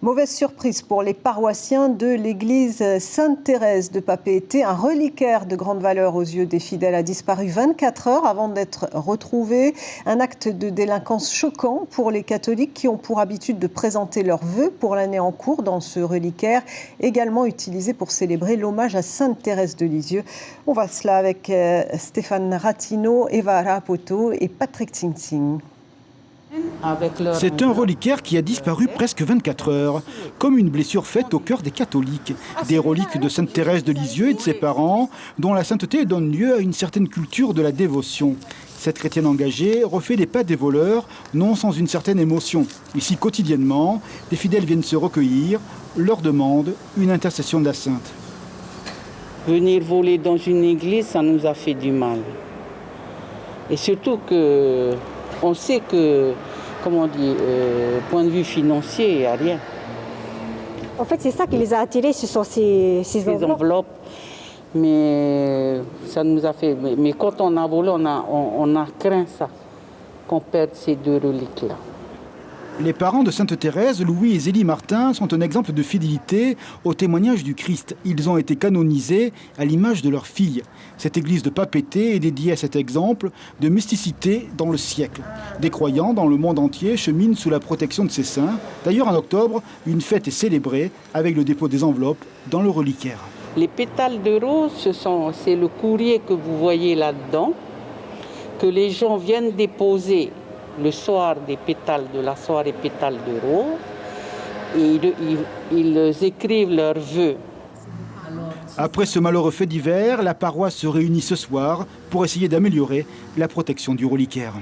Mauvaise surprise pour les paroissiens de l'église Sainte-Thérèse de Papeete. Un reliquaire de grande valeur aux yeux des fidèles a disparu 24 heures avant d'être retrouvé. Un acte de délinquance choquant pour les catholiques qui ont pour habitude de présenter leurs vœux pour l'année en cours dans ce reliquaire, également utilisé pour célébrer l'hommage à Sainte-Thérèse de Lisieux. On va cela avec Stéphane Ratino, Eva Rapoto et Patrick Tsing. C'est un reliquaire qui a disparu presque 24 heures, comme une blessure faite au cœur des catholiques. Des reliques de Sainte Thérèse de Lisieux et de ses parents, dont la sainteté donne lieu à une certaine culture de la dévotion. Cette chrétienne engagée refait les pas des voleurs, non sans une certaine émotion. Ici, quotidiennement, des fidèles viennent se recueillir, leur demandent une intercession de la sainte. Venir voler dans une église, ça nous a fait du mal. Et surtout que on sait que, comment on dit, point de vue financier, il n'y a rien. En fait, c'est ça qui les a attirés, ce sont ces enveloppes. Mais ça nous a fait. Mais quand on a volé, on a craint ça, qu'on perde ces deux reliques-là. Les parents de Sainte Thérèse, Louis et Zélie Martin, sont un exemple de fidélité au témoignage du Christ. Ils ont été canonisés à l'image de leur fille. Cette église de Papeete est dédiée à cet exemple de mysticité dans le siècle. Des croyants dans le monde entier cheminent sous la protection de ces saints. D'ailleurs, en octobre, une fête est célébrée avec le dépôt des enveloppes dans le reliquaire. Les pétales de rose, c'est le courrier que vous voyez là-dedans, que les gens viennent déposer le soir des pétales de la soirée pétales de rose, et ils écrivent leurs vœux. Après ce malheureux fait divers, la paroisse se réunit ce soir pour essayer d'améliorer la protection du reliquaire.